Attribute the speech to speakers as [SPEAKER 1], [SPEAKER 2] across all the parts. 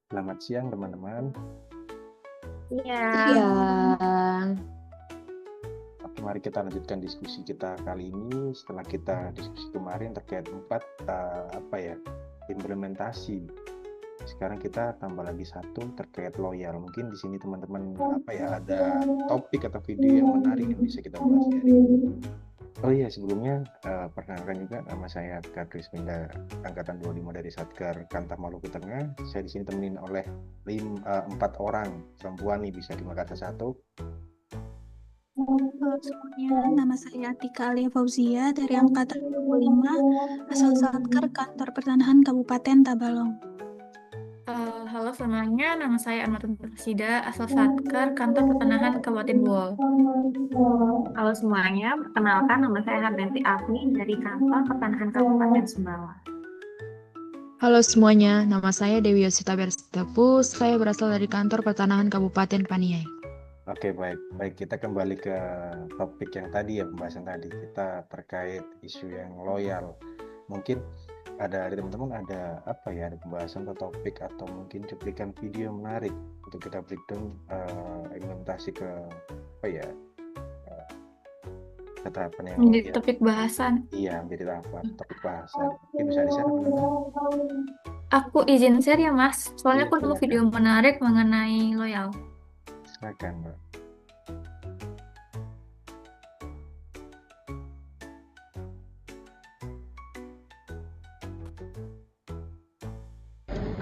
[SPEAKER 1] Selamat siang teman-teman.
[SPEAKER 2] Siang.
[SPEAKER 1] Oke, mari kita lanjutkan diskusi kita kali ini setelah kita diskusi kemarin terkait 4 implementasi. Sekarang kita tambah lagi 1 terkait loyal. Mungkin di sini teman-teman ada topik atau video yang menarik yang bisa kita bahas hari ini. Oh iya, sebelumnya perkenalkan juga, nama saya Kak Krisminda, angkatan 25 dari Satker Kantah Maluku Tengah. Saya di sini temenin oleh 4 orang perempuan nih, bisa dimakan satu.
[SPEAKER 3] Halo semuanya, nama saya Atika Alia Fauzia dari angkatan 25, asal Satker Kantor Pertanahan Kabupaten Tabalong.
[SPEAKER 4] Halo semuanya, nama saya Anmatun Persida, asal Satker Kantor Pertanahan Kabupaten Buol.
[SPEAKER 5] Halo semuanya, perkenalkan nama saya Hardanti Afni dari Kantor Pertanahan Kabupaten Sumbawa.
[SPEAKER 2] Halo semuanya, nama saya Dewi Yosita Bersitapu, saya berasal dari Kantor Pertanahan Kabupaten Paniai.
[SPEAKER 1] Oke, baik, kita kembali ke topik yang tadi ya, pembahasan tadi. Kita terkait isu yang loyal. Mungkin ada dari teman-teman ada pembahasan atau topik atau mungkin cuplikan video menarik untuk kita breakdown implementasi ke keterapan yang
[SPEAKER 4] menjadi topik bahasan.
[SPEAKER 1] Iya, menjadi topik bahasan. Mungkin bisa di-share teman-teman.
[SPEAKER 4] Aku izin share ya Mas, soalnya aku nemu video menarik mengenai loyal.
[SPEAKER 1] Silakan, Mbak.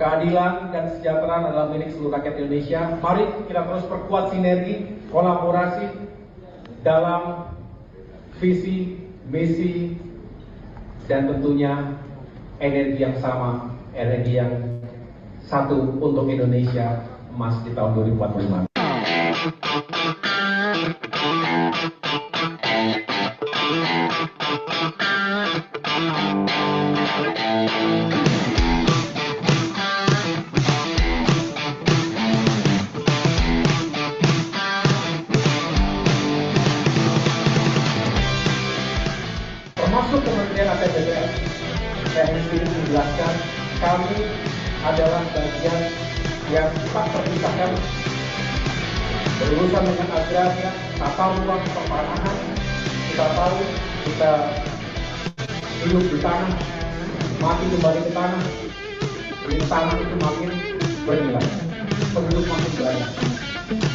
[SPEAKER 6] Keadilan dan kesejahteraan adalah milik seluruh rakyat Indonesia. Mari kita terus perkuat sinergi, kolaborasi dalam visi, misi, dan tentunya energi yang sama, energi yang satu untuk Indonesia emas di tahun 2045. Termasuk Kementerian APBD, saya ingin menjelaskan kami adalah bagian yang tak terpisahkan berurusan dengan agraria, tata ruang, pertanahan. Kita tahu kita hidup di tanah, mati kembali ke tanah. Di tanah itu makin bernilai, penduduk makin banyak.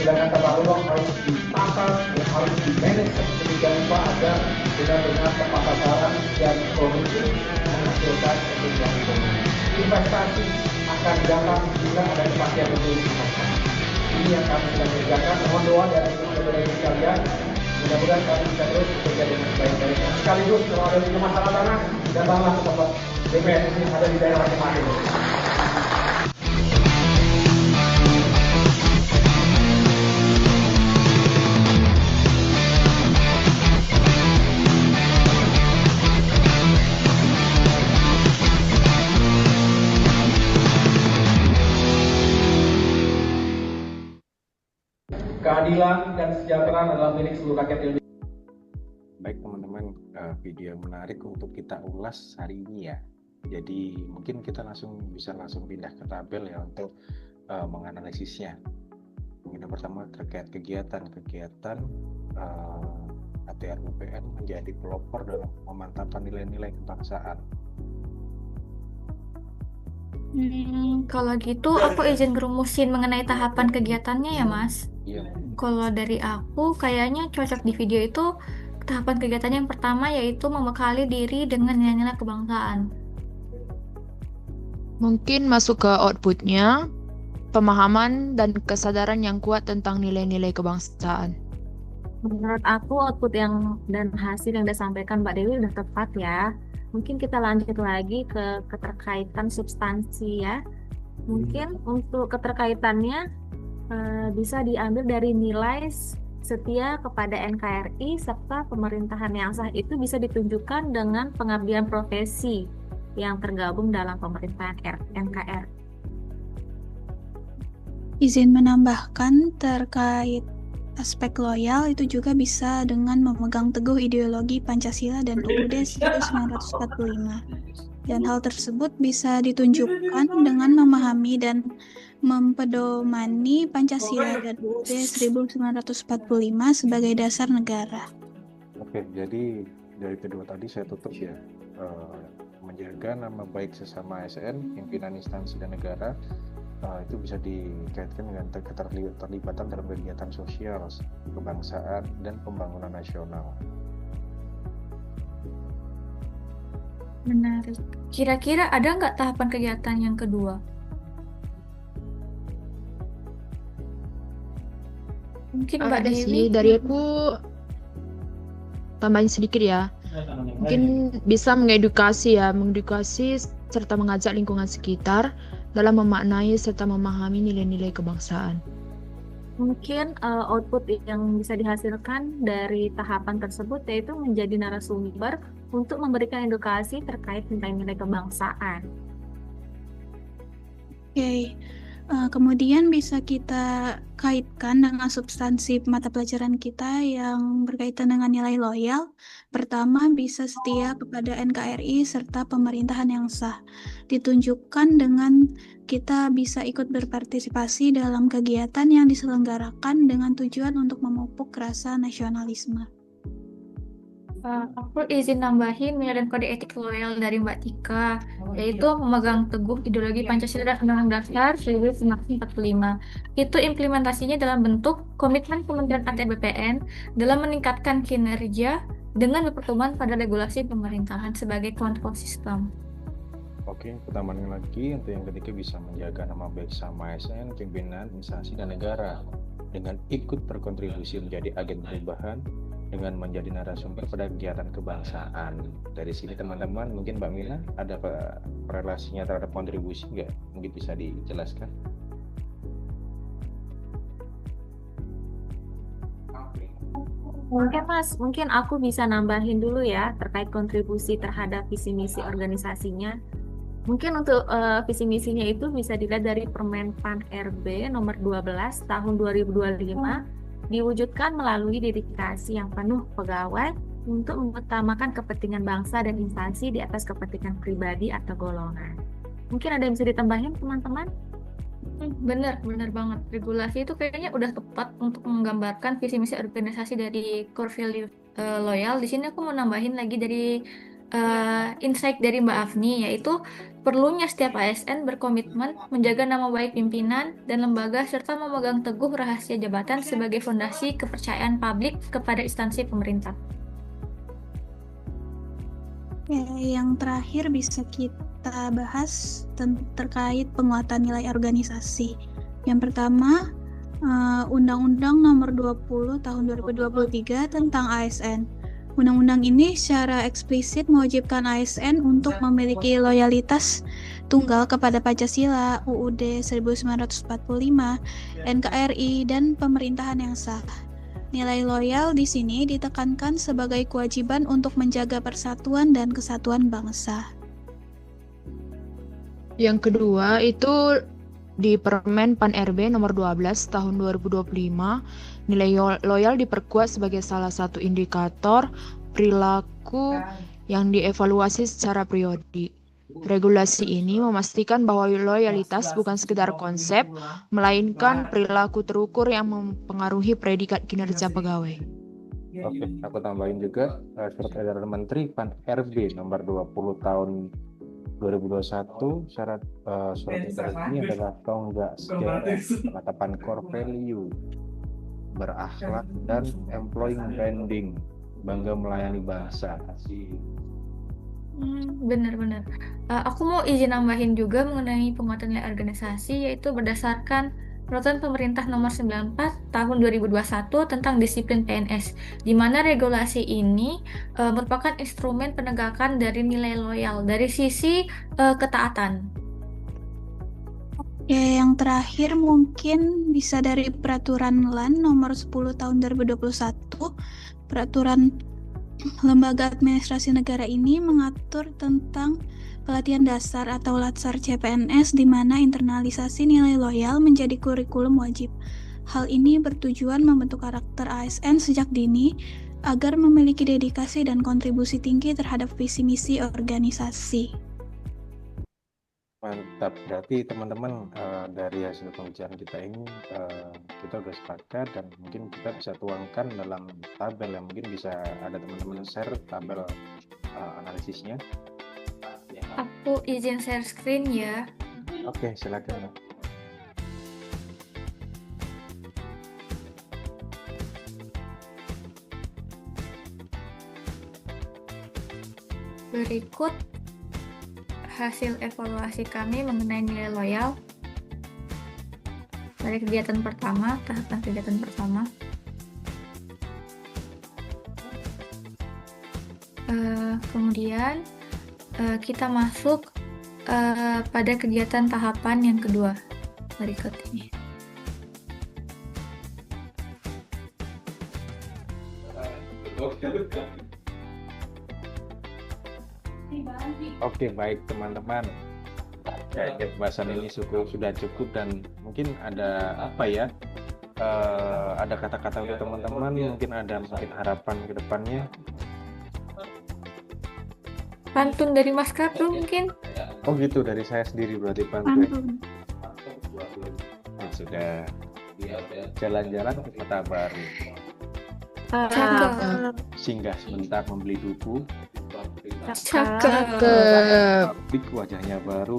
[SPEAKER 6] Sedangkan tata ruang harus ditata dan harus di-manage sedemikian rupa agar benar-benar tepat sasaran dan produktif menghasilkan pertumbuhan ekonomi. Investasi akan datang jika ada kepastian hukum. Ini yang kami sedang kerjakan. Mohon doa dari teman-teman sekalian. Mudah-mudahan kami bisa terus bekerja dengan baik-baiknya. Sekaligus kalau ada di masalah tanah, datanglah ke tempat DPR ini ada di daerah masing-masing. Keadilan dan kesejahteraan adalah milik seluruh rakyat Indonesia.
[SPEAKER 1] Baik teman-teman, video menarik untuk kita ulas hari ini ya. Jadi mungkin kita bisa langsung pindah ke tabel ya untuk menganalisisnya. Mungkin yang pertama terkait kegiatan ATR BPN menjadi pelopor dalam memantapkan nilai-nilai kebangsaan.
[SPEAKER 4] Kalau gitu aku izin ngerumusin mengenai tahapan kegiatannya ya Mas.
[SPEAKER 1] Iya.
[SPEAKER 4] Kalau dari aku kayaknya cocok di video itu tahapan kegiatannya yang pertama yaitu membekali diri dengan nilai-nilai kebangsaan.
[SPEAKER 2] Mungkin masuk ke outputnya, pemahaman dan kesadaran yang kuat tentang nilai-nilai kebangsaan.
[SPEAKER 5] Menurut aku output yang dan hasil yang disampaikan Mbak Dewi udah tepat ya. Mungkin kita lanjut lagi ke keterkaitan substansi ya. Mungkin untuk keterkaitannya bisa diambil dari nilai setia kepada NKRI serta pemerintahan yang sah itu bisa ditunjukkan dengan pengabdian profesi yang tergabung dalam pemerintahan NKRI.
[SPEAKER 3] Izin menambahkan terkait aspek loyal itu juga bisa dengan memegang teguh ideologi Pancasila dan UUD 1945. Dan hal tersebut bisa ditunjukkan dengan memahami dan mempedomani Pancasila dan UUD 1945 sebagai dasar negara.
[SPEAKER 1] Oke, jadi dari kedua tadi saya tutup ya. Menjaga nama baik sesama ASN, pimpinan instansi dan negara, itu bisa dikaitkan dengan keterlibatan dalam kegiatan sosial, kebangsaan, dan pembangunan nasional.
[SPEAKER 4] Menarik. Kira-kira ada nggak tahapan kegiatan yang kedua? Mungkin Mbak
[SPEAKER 2] Ada
[SPEAKER 4] Dewi.
[SPEAKER 2] sih, dari aku tambahin sedikit ya. Mungkin bisa mengedukasi serta mengajak lingkungan sekitar dalam memaknai serta memahami nilai-nilai kebangsaan.
[SPEAKER 5] Mungkin output yang bisa dihasilkan dari tahapan tersebut yaitu menjadi narasumber untuk memberikan edukasi terkait nilai-nilai kebangsaan.
[SPEAKER 3] Oke. Kemudian bisa kita kaitkan dengan substansi mata pelajaran kita yang berkaitan dengan nilai loyal. Pertama, bisa setia kepada NKRI serta pemerintahan yang sah. Ditunjukkan dengan kita bisa ikut berpartisipasi dalam kegiatan yang diselenggarakan dengan tujuan untuk memupuk rasa nasionalisme.
[SPEAKER 4] Aku izin nambahin nilai dan kode etik loyal dari Mbak Tika, yaitu memegang teguh ideologi Pancasila dan Undang-Undang Dasar 1945. Itu implementasinya dalam bentuk komitmen Kementerian ATR BPN dalam meningkatkan kinerja dengan berpedoman pada regulasi pemerintahan sebagai kontrol sistem.
[SPEAKER 1] Oke, pertamanya lagi untuk yang ketiga bisa menjaga nama baik sama ASN, pimpinan, instansi, dan negara dengan ikut berkontribusi menjadi agen perubahan dengan menjadi narasumber pada kegiatan kebangsaan. Dari sini teman-teman, mungkin Mbak Mina ada relasinya terhadap kontribusi nggak? Mungkin bisa dijelaskan.
[SPEAKER 5] Mungkin aku bisa nambahin dulu ya terkait kontribusi terhadap visi misi organisasinya. Mungkin untuk visi misinya itu bisa dilihat dari Permen PAN RB nomor 12 tahun 2025, diwujudkan melalui dedikasi yang penuh pegawai untuk mengutamakan kepentingan bangsa dan instansi di atas kepentingan pribadi atau golongan. Mungkin ada yang bisa ditambahin teman-teman?
[SPEAKER 4] Bener banget. Regulasi itu kayaknya udah tepat untuk menggambarkan visi misi organisasi dari core value loyal. Di sini aku mau nambahin lagi dari insight dari Mbak Afni, yaitu perlunya setiap ASN berkomitmen menjaga nama baik pimpinan dan lembaga serta memegang teguh rahasia jabatan sebagai fondasi kepercayaan publik kepada instansi pemerintah.
[SPEAKER 3] Yang terakhir bisa kita bahas terkait penguatan nilai organisasi. Yang pertama, Undang-Undang Nomor 20 Tahun 2023 tentang ASN. Undang-undang ini secara eksplisit mewajibkan ASN untuk memiliki loyalitas tunggal kepada Pancasila, UUD 1945, NKRI, dan pemerintahan yang sah. Nilai loyal di sini ditekankan sebagai kewajiban untuk menjaga persatuan dan kesatuan bangsa.
[SPEAKER 2] Yang kedua itu di Permen PAN RB nomor 12 tahun 2025, nilai loyal diperkuat sebagai salah satu indikator perilaku yang dievaluasi secara periodi. Regulasi ini memastikan bahwa loyalitas bukan sekedar konsep, melainkan perilaku terukur yang mempengaruhi predikat kinerja pegawai.
[SPEAKER 1] Oke, aku tambahin juga surat edaran Menteri PAN RB nomor 20 tahun 2021. Syarat surat edaran ini adalah tonggak sejarah, penetapan core value, berakhlak, dan employing branding, bangga melayani bangsa.
[SPEAKER 4] Benar. Aku mau izin nambahin juga mengenai penguatan nilai organisasi, yaitu berdasarkan Peraturan Pemerintah Nomor 94 Tahun 2021 tentang Disiplin PNS, di mana regulasi ini merupakan instrumen penegakan dari nilai loyal dari sisi ketaatan.
[SPEAKER 3] Yang terakhir mungkin bisa dari Peraturan LAN Nomor 10 Tahun 2021. Peraturan Lembaga Administrasi Negara ini mengatur tentang pelatihan dasar atau Latsar CPNS, di mana internalisasi nilai loyal menjadi kurikulum wajib. Hal ini bertujuan membentuk karakter ASN sejak dini agar memiliki dedikasi dan kontribusi tinggi terhadap visi misi organisasi.
[SPEAKER 1] Mantap. Berarti teman-teman dari hasil pembicaraan kita ini kita udah sepakat dan mungkin kita bisa tuangkan dalam tabel yang mungkin bisa ada teman-teman share tabel analisisnya.
[SPEAKER 4] Aku izin share screen ya.
[SPEAKER 1] Oke, silakan.
[SPEAKER 4] Berikut hasil evaluasi kami mengenai nilai loyal dari kegiatan pertama, tahapan kegiatan pertama. Kemudian kita masuk pada kegiatan tahapan yang kedua berikut ini.
[SPEAKER 1] Oke, baik teman-teman. Kayaknya pembahasan ini sudah cukup dan mungkin ada apa ya? Ada kata-kata untuk teman-teman, mungkin ada harapan ke depannya.
[SPEAKER 4] Pantun dari Mas Kapro mungkin?
[SPEAKER 1] Oh gitu, dari saya sendiri berarti pantun.
[SPEAKER 3] Pantun.
[SPEAKER 1] Ya, sudah jalan-jalan ke kota baru.
[SPEAKER 4] Cakep.
[SPEAKER 1] Singgah sebentar membeli duku.
[SPEAKER 4] Cakep.
[SPEAKER 1] Pabrik wajahnya baru.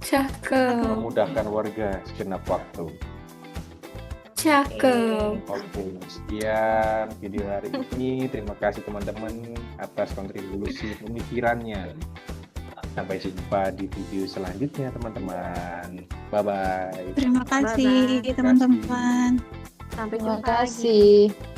[SPEAKER 4] Cakep.
[SPEAKER 1] Memudahkan warga segenap waktu.
[SPEAKER 4] Cakep.
[SPEAKER 1] Oke, sekian video hari ini. Terima kasih teman-teman atas kontribusi pemikirannya. Sampai jumpa di video selanjutnya teman-teman. Bye-bye.
[SPEAKER 3] Terima kasih teman-teman.
[SPEAKER 5] Sampai
[SPEAKER 2] Terima
[SPEAKER 5] jumpa lagi.
[SPEAKER 2] kasih.